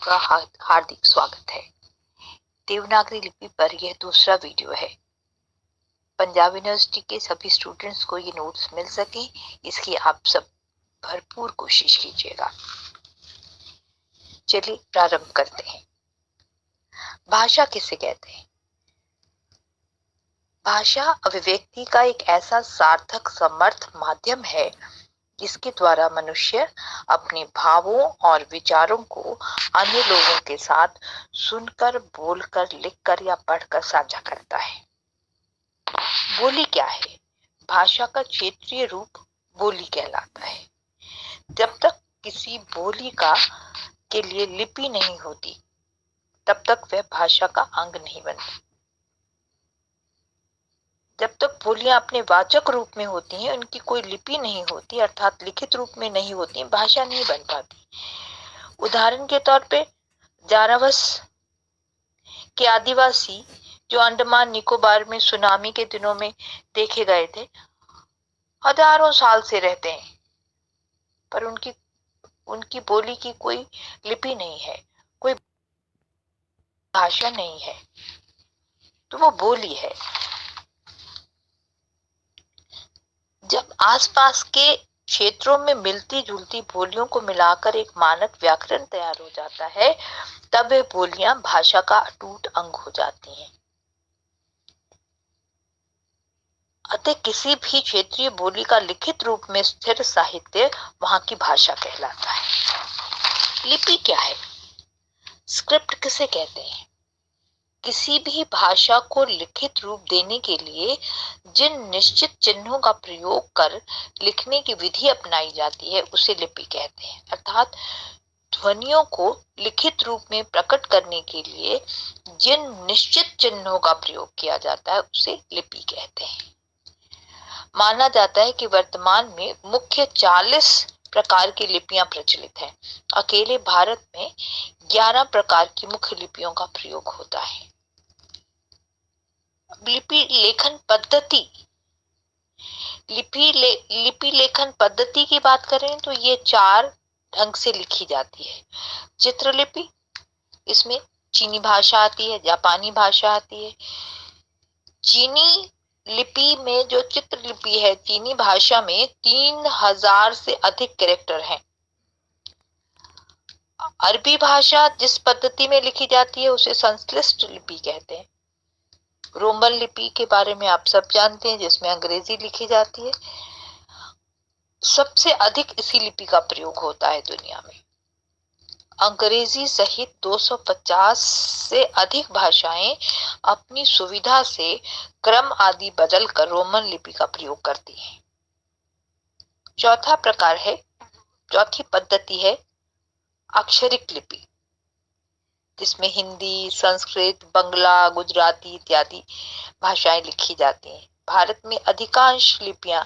आपका हार्दिक स्वागत है। देवनागरी लिपि पर यह दूसरा वीडियो है। पंजाब यूनिवर्सिटी के सभी स्टूडेंट्स को ये नोट्स मिल सके, इसकी आप सब भरपूर कोशिश कीजिएगा। चलिए प्रारंभ करते हैं। भाषा किसे कहते हैं? भाषा अभिव्यक्ति का एक ऐसा सार्थक समर्थ माध्यम है जिसके द्वारा मनुष्य अपने भावों और विचारों को अन्य लोगों के साथ सुनकर, बोलकर, लिखकर या पढ़कर साझा करता है। बोली क्या है? भाषा का क्षेत्रीय रूप बोली कहलाता है। जब तक किसी बोली के लिए लिपि नहीं होती, तब तक वह भाषा का अंग नहीं बनती। जब तक बोलियां अपने वाचक रूप में होती हैं, उनकी कोई लिपि नहीं होती, अर्थात लिखित रूप में नहीं होती, भाषा नहीं बन पाती। उदाहरण के तौर पे जारावस के आदिवासी जो अंडमान निकोबार में सुनामी के दिनों में देखे गए थे, हजारों साल से रहते हैं, पर उनकी बोली की कोई लिपि नहीं है, कोई भाषा नहीं है, तो वो बोली है। जब आसपास के क्षेत्रों में मिलती जुलती बोलियों को मिलाकर एक मानक व्याकरण तैयार हो जाता है, तब वे बोलियां भाषा का अटूट अंग हो जाती हैं। अतः किसी भी क्षेत्रीय बोली का लिखित रूप में स्थिर साहित्य वहां की भाषा कहलाता है। लिपि क्या है? स्क्रिप्ट किसे कहते हैं? किसी भी भाषा को लिखित रूप देने के लिए जिन निश्चित चिन्हों का प्रयोग कर लिखने की विधि अपनाई जाती है, उसे लिपि कहते हैं। अर्थात ध्वनियों को लिखित रूप में प्रकट करने के लिए जिन निश्चित चिन्हों का प्रयोग किया जाता है, उसे लिपि कहते हैं। माना जाता है कि वर्तमान में मुख्य 40 प्रकार की लिपियां प्रचलित हैं। अकेले भारत में 11 प्रकार की मुख्य लिपियों का प्रयोग होता है। लिपि लेखन पद्धति, लिपि लेखन पद्धति की बात करें तो ये 4 ढंग से लिखी जाती है। चित्रलिपि, इसमें चीनी भाषा आती है, जापानी भाषा आती है। चीनी लिपि में जो चित्रलिपि है, चीनी भाषा में 3000 से अधिक कैरेक्टर हैं। अरबी भाषा जिस पद्धति में लिखी जाती है, उसे संश्लिष्ट लिपि कहते हैं। रोमन लिपि के बारे में आप सब जानते हैं, जिसमें अंग्रेजी लिखी जाती है। सबसे अधिक इसी लिपि का प्रयोग होता है दुनिया में। अंग्रेजी सहित 250 से अधिक भाषाएं अपनी सुविधा से क्रम आदि बदलकर रोमन लिपि का प्रयोग करती हैं। चौथी पद्धति है अक्षरिक लिपि, जिसमें हिंदी, संस्कृत, बंगला, गुजराती इत्यादि भाषाएं लिखी जाती हैं। भारत में अधिकांश लिपियां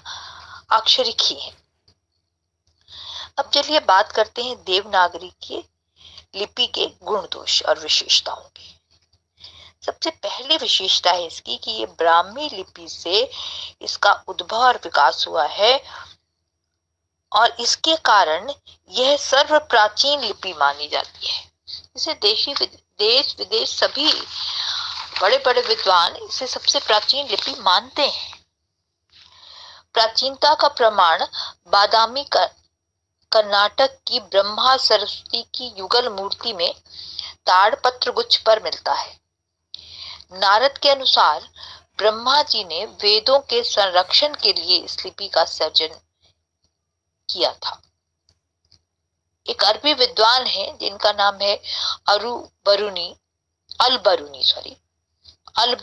अक्षरिक ही हैं। अब चलिए बात करते हैं देवनागरी की लिपि के गुण दोष और विशेषताओं की। सबसे पहली विशेषता है इसकी कि ये ब्राह्मी लिपि से इसका उद्भव और विकास हुआ है, और इसके कारण यह सर्व प्राचीन लिपि मानी जाती है। इसे देश विदेश सभी बड़े बड़े विद्वान इसे सबसे प्राचीन लिपि मानते हैं। प्राचीनता का प्रमाण बादामी कर्नाटक की ब्रह्मा सरस्वती की युगल मूर्ति में ताड़पत्र गुच्छ पर मिलता है। नारद के अनुसार ब्रह्मा जी ने वेदों के संरक्षण के लिए इस लिपि का सर्जन किया था। एक अरबी विद्वान है जिनका नाम है अल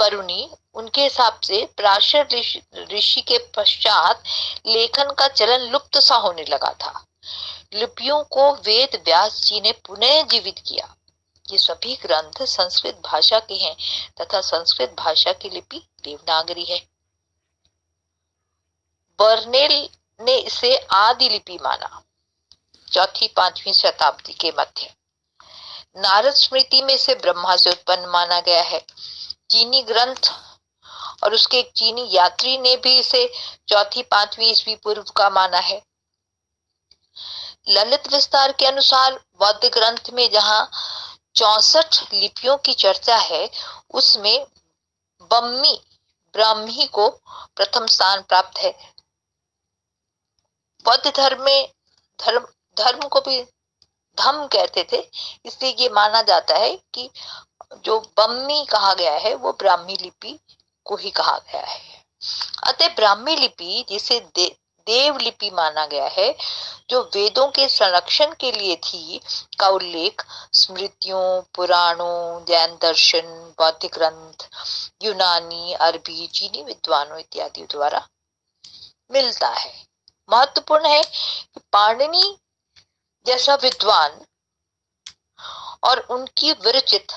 बरूनी। उनके हिसाब से पराशर ऋषि के पश्चात लेखन का चलन लुप्त सा होने लगा था। लिपियों को वेद व्यास जी ने पुनः जीवित किया। ये सभी ग्रंथ संस्कृत भाषा के हैं तथा संस्कृत भाषा की लिपि देवनागरी है। बर्नेल ने इसे आदि लिपि माना, 4वीं-5वीं शताब्दी के मध्य। नारद स्मृति में इसे ब्रह्मा से उत्पन्न माना गया है। चीनी ग्रंथ और उसके एक चीनी यात्री ने भी इसे 4वीं-5वीं ईस्वी पूर्व का माना है। ललित विस्तार के अनुसार बौद्ध ग्रंथ में जहां 64 लिपियों की चर्चा है, उसमें बम्मी ब्राह्मी को प्रथम स्थान प्राप्त है। बौद्ध धर्म में धर्म को भी धम्म कहते थे, इसलिए ये माना जाता है कि जो बम्मी कहा गया है वो ब्राह्मी लिपि को ही कहा गया है। अतः ब्राह्मी लिपि जिसे देव लिपि माना गया है, जो वेदों के संरक्षण के लिए थी, का उल्लेख स्मृतियों, पुराणों, जैन दर्शन, बौद्ध ग्रंथ, यूनानी, अरबी, चीनी विद्वानों इत्यादि द्वारा मिलता है। महत्वपूर्ण है कि पाणिनि जैसा विद्वान और उनकी विरचित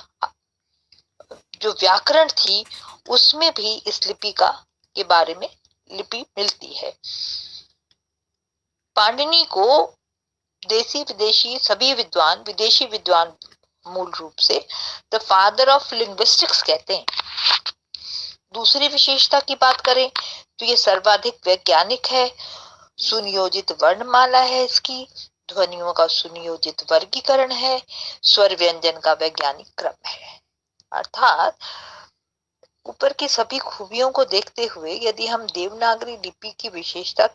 जो व्याकरण थी, उसमें भी इस लिपि के बारे में लिपि मिलती है। पाणिनि को देसी विदेशी सभी विद्वान, विदेशी विद्वान मूल रूप से द फादर ऑफ लिंग्विस्टिक्स कहते हैं। दूसरी विशेषता की बात करें तो ये सर्वाधिक वैज्ञानिक है। सुनियोजित वर्णमाला है इसकी, ध्वनियों का सुनियोजित वर्गीकरण है, स्वर व्यंजन का वैज्ञानिक क्रम है। अर्थात ऊपर की सभी खूबियों को देखते हुए यदि हम देवनागरी लिपि की विशेषता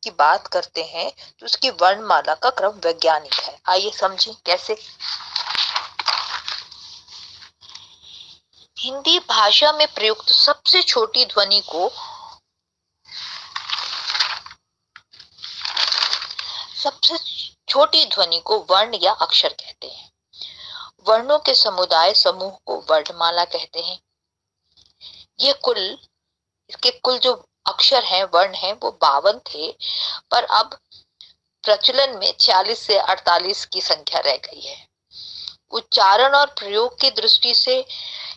की बात करते हैं तो उसकी वर्णमाला का क्रम वैज्ञानिक है। आइए समझें कैसे। हिंदी भाषा में प्रयुक्त सबसे छोटी ध्वनि को वर्ण या अक्षर कहते हैं। वर्णों के समुदाय समूह को वर्णमाला कहते हैं। इसके कुल जो अक्षर हैं, वर्ण हैं, वो 52 थे, पर अब प्रचलन में 46 से 48 की संख्या रह गई है। उच्चारण और प्रयोग की दृष्टि से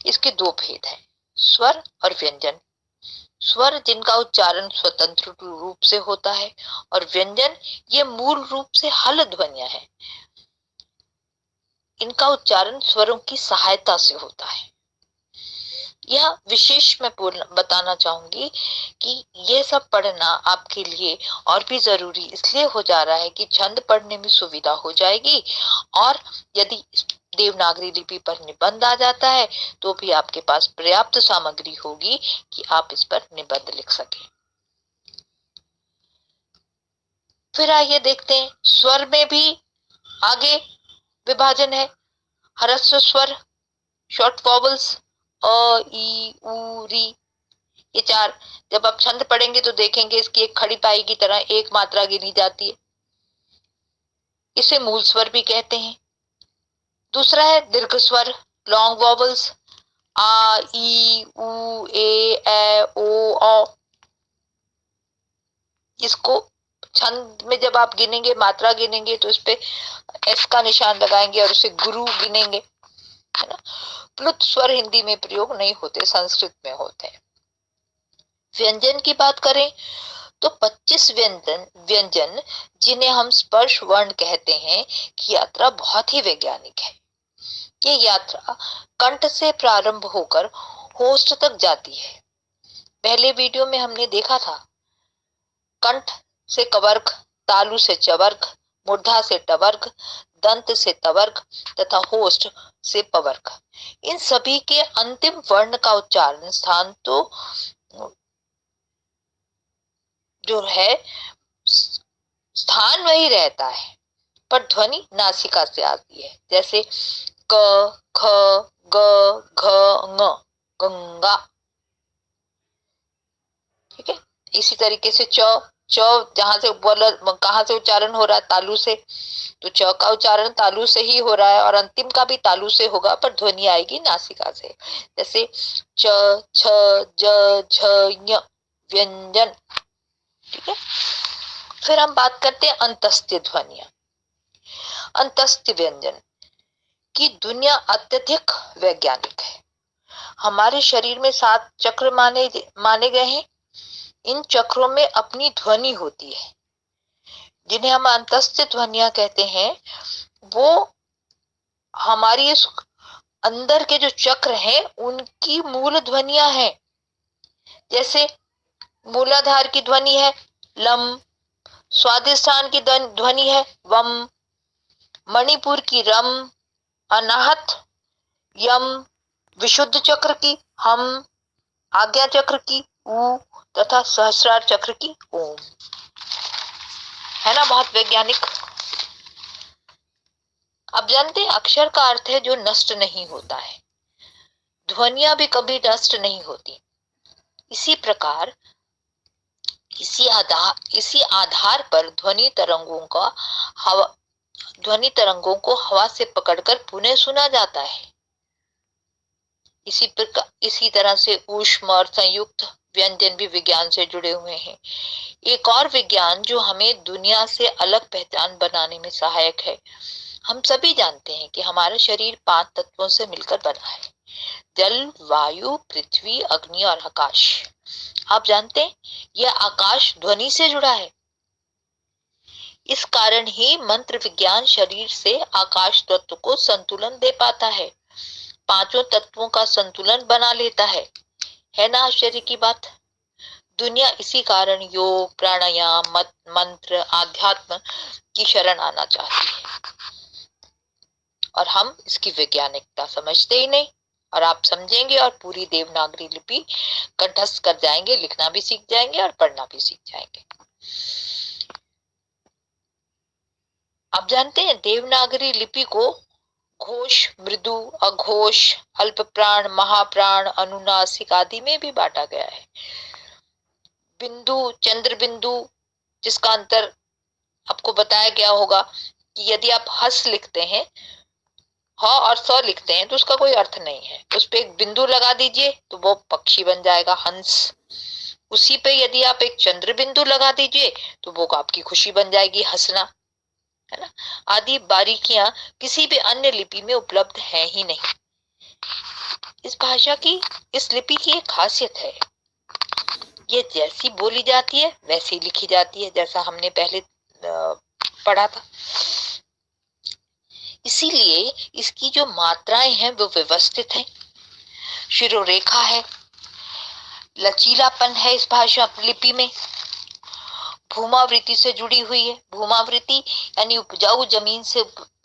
इसके दो भेद हैं, स्वर और व्यंजन। स्वर जिनका उच्चारण स्वतंत्र रूप से होता है, और व्यंजन ये मूल रूप से हल ध्वनियां हैं, इनका उच्चारण स्वरों की सहायता से होता है। यह विशेष मैं बताना चाहूंगी कि यह सब पढ़ना आपके लिए और भी जरूरी इसलिए हो जा रहा है कि छंद पढ़ने में सुविधा हो जाएगी, और यदि देवनागरी लिपि पर निबंध आ जाता है तो भी आपके पास पर्याप्त सामग्री होगी कि आप इस पर निबंध लिख सकें। फिर आइए देखते हैं, स्वर में भी आगे विभाजन है। ह्रस्व स्वर, शॉर्ट वॉवल्स, अ, ई, उ, री, ये 4। जब आप छंद पढ़ेंगे तो देखेंगे इसकी एक खड़ी पाई की तरह एक मात्रा गिनी जाती है, इसे मूल स्वर भी कहते हैं। दूसरा है दीर्घ स्वर, लॉन्ग वॉवल्स, आ, ई, उ, ए, ओ, औ। इसको छंद में जब आप गिनेंगे, मात्रा गिनेंगे, तो इस पे एस का निशान लगाएंगे और उसे गुरु गिनेंगे, है ना। प्लुत स्वर हिंदी में प्रयोग नहीं होते, संस्कृत में होते हैं। व्यंजन की बात करें तो 25 व्यंजन जिन्हें हम स्पर्श वर्ण कहते हैं की यात्रा बहुत ही वैज्ञानिक है। ये यात्रा कंठ से प्रारंभ होकर होस्ट तक जाती है। पहले वीडियो में हमने देखा था, कंठ से कवर्ग, तालु से चवर्ग, मूर्धा से टवर्ग, दंत से तवर्ग तथा होस्ट से पवर्ग। इन सभी के अंतिम वर्ण का उच्चारण स्थान तो जो है स्थान वही रहता है, पर ध्वनि नासिका से आती है। जैसे क, ख, ग, घ, ङ, गंगा, ठीक है। इसी तरीके से च जहां से कहां से उच्चारण हो रहा है, तालु से, तो च का उच्चारण तालु से ही हो रहा है और अंतिम का भी तालु से होगा, पर ध्वनि आएगी नासिका से। जैसे च, छ, ज, झ, ञ, व्यंजन, ठीक है। फिर हम बात करते हैं अंतस्त्य ध्वनियां। अंतस्त्य व्यंजन की दुनिया अत्यधिक वैज्ञानिक है। हमारे शरीर में 7 चक्र माने गए हैं। इन चक्रों में अपनी ध्वनि होती है, जिन्हें हम अंतस्त्य ध्वनियां कहते हैं। वो हमारी इस अंदर के जो चक्र हैं उनकी मूल ध्वनियां हैं। जैसे मूलाधार की ध्वनि है लम, स्वादिष्ठान की ध्वनि है वम, मणिपुर की रम, अनाहत यम, विशुद्ध चक्र की हम, आज्ञा चक्र की ऊ तथा सहस्रार चक्र की ओम। है ना बहुत वैज्ञानिक। अब जानते हैं अक्षर का अर्थ है जो नष्ट नहीं होता है, ध्वनियां भी कभी नष्ट नहीं होती। इसी प्रकार इसी आधार पर ध्वनि तरंगों को हवा से पकड़कर पुनः सुना जाता है। इसी तरह से ऊष्म और संयुक्त व्यंजन भी विज्ञान से जुड़े हुए हैं। एक और विज्ञान जो हमें दुनिया से अलग पहचान बनाने में सहायक है। हम सभी जानते हैं कि हमारा शरीर 5 तत्वों से मिलकर बना है, जल, वायु, पृथ्वी, अग्नि और आकाश। आप जानते हैं यह आकाश ध्वनि से जुड़ा है। इस कारण ही मंत्र विज्ञान शरीर से आकाश तत्व को संतुलन दे पाता है, 5 तत्वों का संतुलन बना लेता है ना आश्चर्य की बात। दुनिया इसी कारण योग, प्राणायाम, मंत्र, आध्यात्म की शरण आना चाहती है और हम इसकी वैज्ञानिकता समझते ही नहीं। और आप समझेंगे और पूरी देवनागरी लिपि कंठस्थ कर जाएंगे, लिखना भी सीख जाएंगे और पढ़ना भी सीख जाएंगे। आप जानते हैं देवनागरी लिपि को घोष, मृदु, अघोष, अल्प प्राण, महाप्राण, अनुनासिक आदि में भी बांटा गया है। बिंदु, चंद्र बिंदु, जिसका अंतर आपको बताया गया होगा कि यदि आप हस लिखते हैं, ह और स लिखते हैं तो उसका कोई अर्थ नहीं है। उस पे एक बिंदु लगा दीजिए तो वो पक्षी बन जाएगा, हंस। उसी पे यदि आप एक चंद्र बिंदु लगा दीजिए तो वो आपकी खुशी बन जाएगी, हंसना, है ना। आदि बारीकियां किसी भी अन्य लिपि में उपलब्ध है ही नहीं। इस भाषा की, इस लिपि की एक खासियत है, ये जैसी बोली जाती है वैसी लिखी जाती है, जैसा हमने पहले पढ़ा था। इसीलिए इसकी जो मात्राएं हैं वो व्यवस्थित है, शिरोरेखा है, लचीलापन है इस भाषा लिपि में, भूमावृत्ति से जुड़ी हुई है। भूमावृत्ति यानी उपजाऊ जमीन से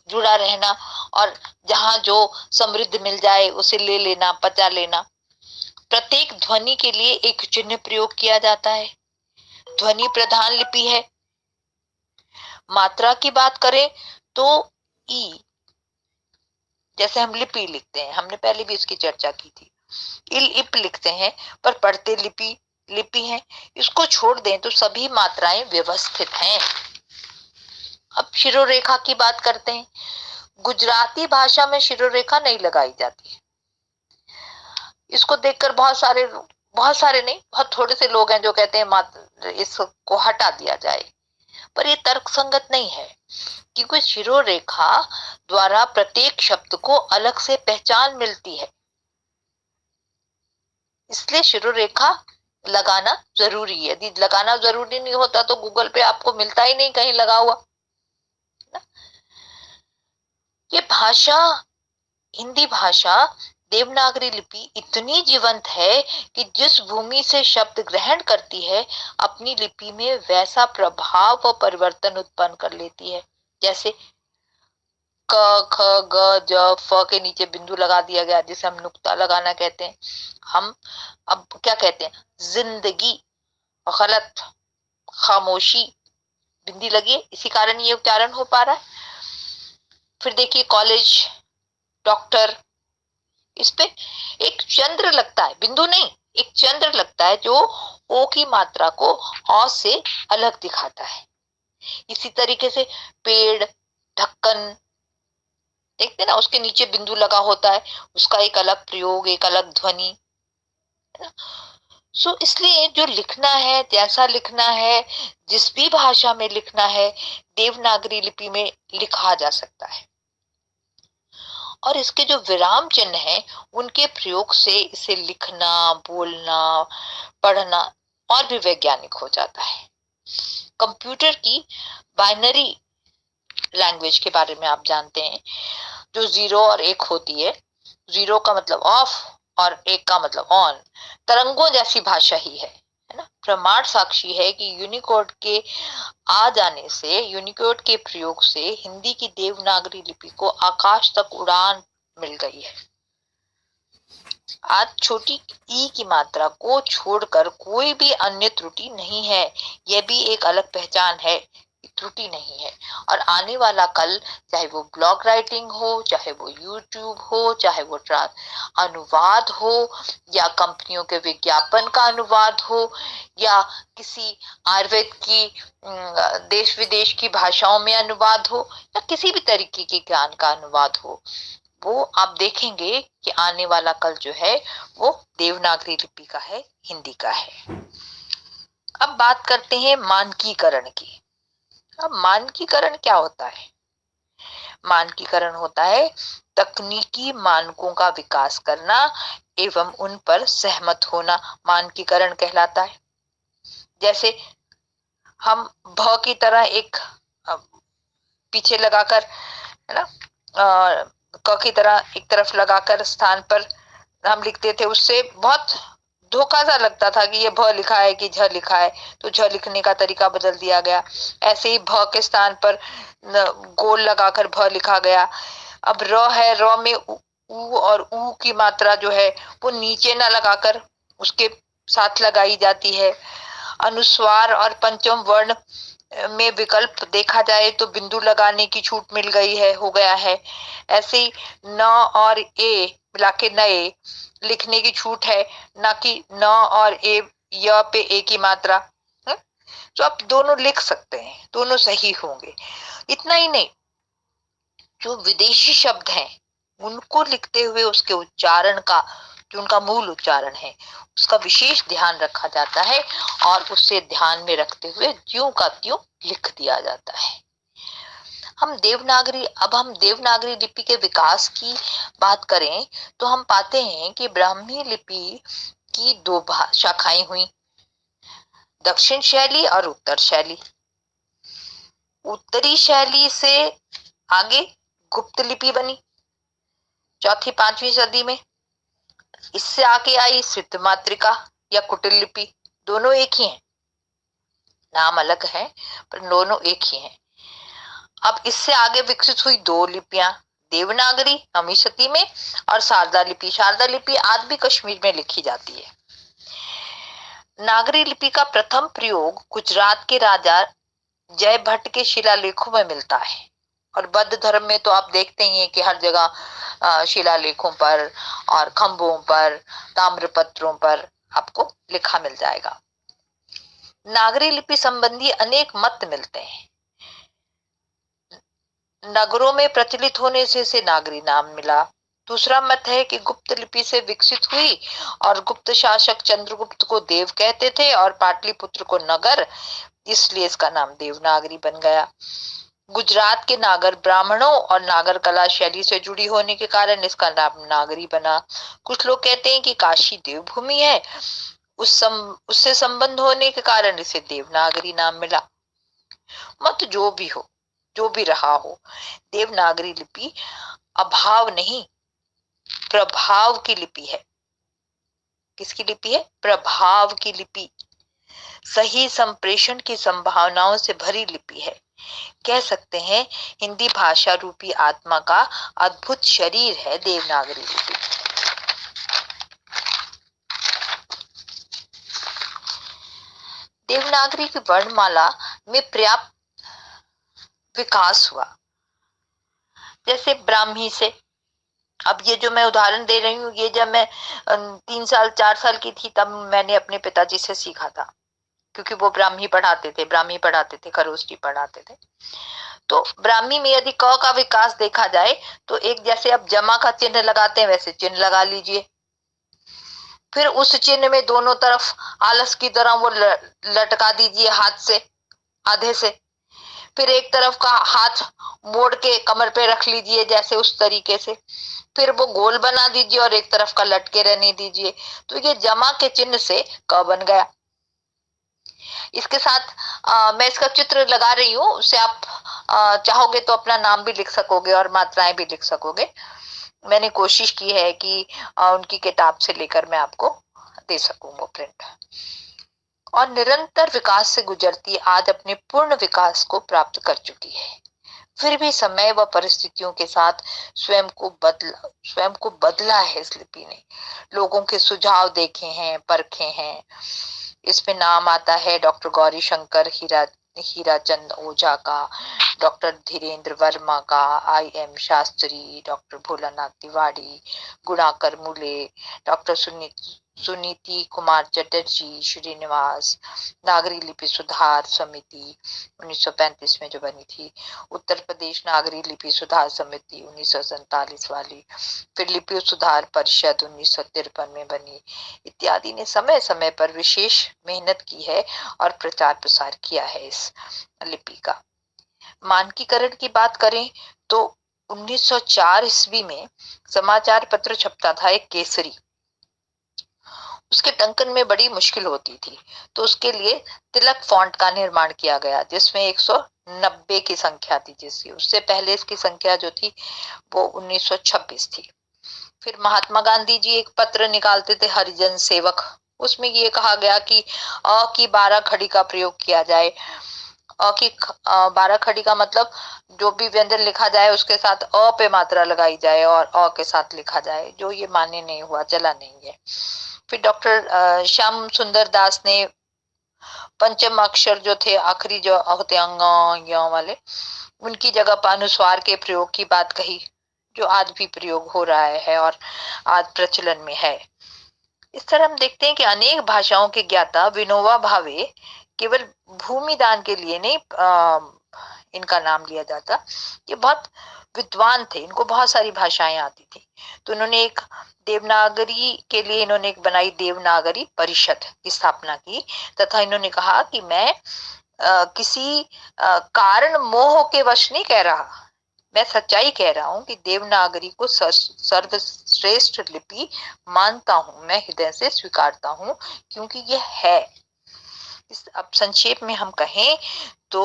जुड़ा रहना और जहां जो समृद्ध मिल जाए उसे ले लेना, पचा लेना। प्रत्येक ध्वनि के लिए एक चिन्ह प्रयोग किया जाता है। ध्वनि प्रधान लिपि है। मात्रा की बात करें तो ई, जैसे हम लिपि लिखते हैं, हमने पहले भी इसकी चर्चा की थी, इल इप लिखते हैं पर पढ़ते लिपि है। इसको छोड़ दें तो सभी मात्राएं व्यवस्थित हैं। अब शिरोरेखा की बात करते हैं। गुजराती भाषा में शिरोरेखा नहीं लगाई जाती। इसको देखकर बहुत सारे नहीं, बहुत थोड़े से लोग हैं जो कहते हैं इसको हटा दिया जाए, पर यह तर्कसंगत नहीं है, क्योंकि शिरोरेखा द्वारा प्रत्येक शब्द को अलग से पहचान मिलती है। इसलिए शिरोरेखा लगाना जरूरी है। यदि लगाना जरूरी नहीं होता तो गूगल पे आपको मिलता ही नहीं कहीं लगा हुआ। ये भाषा, हिंदी भाषा, देवनागरी लिपि इतनी जीवंत है कि जिस भूमि से शब्द ग्रहण करती है अपनी लिपि में वैसा प्रभाव व परिवर्तन उत्पन्न कर लेती है। जैसे क, ख, ग, ज, फ के नीचे बिंदु लगा दिया गया, जिसे हम नुक्ता लगाना कहते हैं। हम अब क्या कहते हैं, जिंदगी, गलत, खामोशी, बिंदी लगी है, इसी कारण ये उच्चारण हो पा रहा है। फिर देखिए कॉलेज, डॉक्टर, इस पे एक चंद्र लगता है, बिंदु नहीं, एक चंद्र लगता है जो ओ की मात्रा को औ से अलग दिखाता है। इसी तरीके से पेड़, ढक्कन, देखते ना, उसके नीचे बिंदु लगा होता है, उसका एक अलग प्रयोग, एक अलग ध्वनि, है ना। सो इसलिए जो लिखना है, जैसा लिखना है, जिस भी भाषा में लिखना है, देवनागरी लिपि में लिखा जा सकता है। और इसके जो विराम चिन्ह हैं उनके प्रयोग से इसे लिखना, बोलना, पढ़ना और भी वैज्ञानिक हो जाता है। कंप्यूटर की बाइनरी लैंग्वेज के बारे में आप जानते हैं, जो 0 और 1 होती है। 0 का मतलब ऑफ और 1 का मतलब ऑन, तरंगों जैसी भाषा ही है ना। प्रमाण साक्षी है कि यूनिकोड के आ जाने से, यूनिकोड के प्रयोग से हिंदी की देवनागरी लिपि को आकाश तक उड़ान मिल गई है। आज छोटी ई की मात्रा को छोड़कर कोई भी अन्य त्रुटि नहीं है। यह भी एक अलग पहचान है, त्रुटि नहीं है। और आने वाला कल, चाहे वो ब्लॉग राइटिंग हो, चाहे वो यूट्यूब हो, चाहे वो अनुवाद हो, या कंपनियों के विज्ञापन का अनुवाद हो, या किसी आयुर्वेद की देश विदेश की भाषाओं में अनुवाद हो, या किसी भी तरीके के ज्ञान का अनुवाद हो, वो आप देखेंगे कि आने वाला कल जो है वो देवनागरी लिपि का है, हिंदी का है। अब बात करते हैं मानकीकरण की। अब मानकीकरण क्या होता है? मानकीकरण होता है तकनीकी मानकों का विकास करना एवं उन पर सहमत होना, मानकीकरण कहलाता है। जैसे हम भ की तरह एक पीछे लगाकर, है ना, क की तरह एक तरफ लगाकर स्थान पर हम लिखते थे, उससे बहुत धोखा सा लगता था कि ये भ लिखा है कि झ लिखा है, तो झ लिखने का तरीका बदल दिया गया। ऐसे ही भ के स्थान पर गोल लगाकर भ लिखा गया। अब र है, र में उ और ऊ की मात्रा जो है वो नीचे न लगाकर उसके साथ लगाई जाती है। अनुस्वार और पंचम वर्ण में विकल्प देखा जाए तो बिंदु लगाने की छूट मिल गई है, हो गया है। ऐसे ही न और ए मिला के नए लिखने की छूट है, ना कि न और ए य पे ए की मात्रा है? तो आप दोनों लिख सकते हैं, दोनों सही होंगे। इतना ही नहीं, जो विदेशी शब्द हैं उनको लिखते हुए उसके उच्चारण का, जो उनका मूल उच्चारण है, उसका विशेष ध्यान रखा जाता है और उससे ध्यान में रखते हुए ज्यों का त्यों लिख दिया जाता है। हम देवनागरी लिपि के विकास की बात करें तो हम पाते हैं कि ब्राह्मी लिपि की दो शाखाएं हुई, दक्षिण शैली और उत्तर शैली। उत्तरी शैली से आगे गुप्त लिपि बनी चौथी 5वीं सदी में। इससे आगे आई सिद्ध मातृका या कुटिल लिपि। दोनों एक ही हैं, नाम अलग है पर दोनों एक ही हैं। अब इससे आगे विकसित हुई दो लिपियां, देवनागरी हमीशती में और शारदा लिपि। शारदा लिपि आज भी कश्मीर में लिखी जाती है। नागरी लिपि का प्रथम प्रयोग गुजरात के राजा जय भट्ट के शिलालेखों में मिलता है। और बौद्ध धर्म में तो आप देखते ही हैं कि हर जगह शिलालेखों पर और खंभों पर, ताम्रपत्रों पर आपको लिखा मिल जाएगा। नागरी लिपि संबंधी अनेक मत मिलते हैं। नगरों में प्रचलित होने से इसे नागरी नाम मिला। दूसरा मत है कि गुप्त लिपि से विकसित हुई और गुप्त शासक चंद्रगुप्त को देव कहते थे और पाटलिपुत्र को नगर, इसलिए इसका नाम देवनागरी बन गया। गुजरात के नागर ब्राह्मणों और नागर कला शैली से जुड़ी होने के कारण इसका नाम नागरी बना। कुछ लोग कहते हैं कि काशी देवभूमि है, उससे संबंध होने के कारण इसे देवनागरी नाम मिला। मत जो भी हो, जो भी रहा हो, देवनागरी लिपि अभाव नहीं, प्रभाव की लिपि है। किसकी लिपि है? प्रभाव की लिपि। सही संप्रेषण की संभावनाओं से भरी लिपि है। कह सकते हैं हिंदी भाषा रूपी आत्मा का अद्भुत शरीर है देवनागरी लिपि। देवनागरी की वर्णमाला में पर्याप्त विकास हुआ। जैसे ब्राह्मी से, अब ये जो मैं उदाहरण दे रही हूँ, ये जब मैं 3 साल 4 साल की थी तब मैंने अपने पिताजी से सीखा था, क्योंकि वो ब्राह्मी पढ़ाते थे, खरोष्टी पढ़ाते थे। तो ब्राह्मी में यदि क का विकास देखा जाए तो एक, जैसे अब जमा का चिन्ह लगाते हैं वैसे चिन्ह लगा लीजिए। फिर उस चिन्ह में दोनों तरफ आलस की तरह वो लटका दीजिए हाथ से, आधे से। फिर एक तरफ का हाथ मोड़ के कमर पे रख लीजिए, जैसे उस तरीके से। फिर वो गोल बना दीजिए और एक तरफ का लटके रहने दीजिए। तो ये जमा के चिन्ह से क बन गया। इसके साथ मैं इसका चित्र लगा रही हूँ, उससे आप चाहोगे तो अपना नाम भी लिख सकोगे और मात्राएं भी लिख सकोगे। मैंने कोशिश की है कि उनकी किताब से लेकर मैं आपको दे सकूं वो प्रिंट। और निरंतर विकास से गुजरती आज अपने पूर्ण विकास को प्राप्त कर चुकी है। फिर भी समय व परिस्थितियों के साथ स्वयं को बदला है इस लिपि ने। लोगों के सुझाव देखे हैं, परखे हैं। इसमें नाम आता है डॉक्टर गौरी शंकर हीराचंद ओझा का, डॉक्टर धीरेन्द्र वर्मा का, आई.एम. शास्त्री, डॉक्टर भोलानाथ तिवारी, गुणाकर मुले, डॉक्टर सुनीति कुमार चटर्जी, श्रीनिवास, नागरी लिपि सुधार समिति 1935 में जो बनी थी, उत्तर प्रदेश नागरी लिपि सुधार समिति 1947 वाली, फिर लिपि सुधार परिषद 1953 में बनी, इत्यादि ने समय समय पर विशेष मेहनत की है और प्रचार प्रसार किया है इस लिपि का। मानकीकरण की बात करें तो 1904 ईस्वी में समाचार पत्र छपता था एक केसरी। उसके टंकन में बड़ी मुश्किल होती थी, तो उसके लिए तिलक फॉन्ट का निर्माण किया गया, जिसमें 190 की संख्या थी। जिसकी उससे पहले इसकी संख्या जो थी वो 1926 थी। फिर महात्मा गांधी जी एक पत्र निकालते थे, हरिजन सेवक। उसमें ये कहा गया कि अ की 12 खड़ी का प्रयोग किया जाए। अ की 12 खड़ी का मतलब जो भी व्यंजन लिखा जाए उसके साथ अ पे मात्रा लगाई जाए और अ के साथ लिखा जाए, जो ये मान्य नहीं हुआ, चला नहीं है। फिर डॉक्टर श्याम सुंदर दास ने पंचम अक्षर जो थे, आखिरी जो होते अंग वाले, उनकी जगह पर अनुस्वार के प्रयोग की बात कही, जो आज भी प्रयोग हो रहा है और आज प्रचलन में है। इस तरह हम देखते हैं कि अनेक भाषाओं के ज्ञाता विनोबा भावे केवल भूमि दान के लिए नहीं इनका नाम लिया जाता। ये बहुत विद्वान थे, इनको बहुत सारी भाषाएं आती थी। तो उन्होंने एक देवनागरी के लिए इन्होंने एक बनाई देवनागरी परिषद की स्थापना की, तथा इन्होंने कहा कि मैं किसी कारण मोह के वश नहीं कह रहा, मैं सच्चाई कह रहा हूं कि देवनागरी को सर्वश्रेष्ठ लिपि मानता हूं, मैं हृदय से स्वीकारता हूं, क्योंकि यह है। अब संक्षेप में हम कहें तो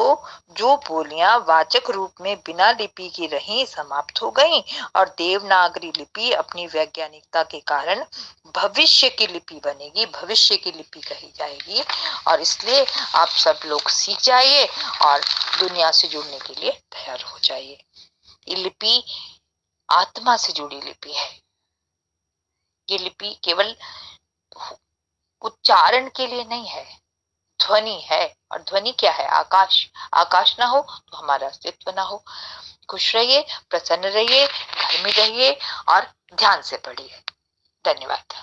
जो बोलियां वाचक रूप में बिना लिपि की रहीं समाप्त हो गईं, और देवनागरी लिपि अपनी वैज्ञानिकता के कारण भविष्य की लिपि बनेगी, भविष्य की लिपि कही जाएगी। और इसलिए आप सब लोग सीख जाइए और दुनिया से जुड़ने के लिए तैयार हो जाइए। ये लिपि आत्मा से जुड़ी लिपि है। ये लिपि केवल उच्चारण के लिए नहीं है, ध्वनि है। और ध्वनि क्या है? आकाश। आकाश ना हो तो हमारा अस्तित्व ना हो। खुश रहिए, प्रसन्न रहिए, घर में रहिए और ध्यान से पढ़िए। धन्यवाद।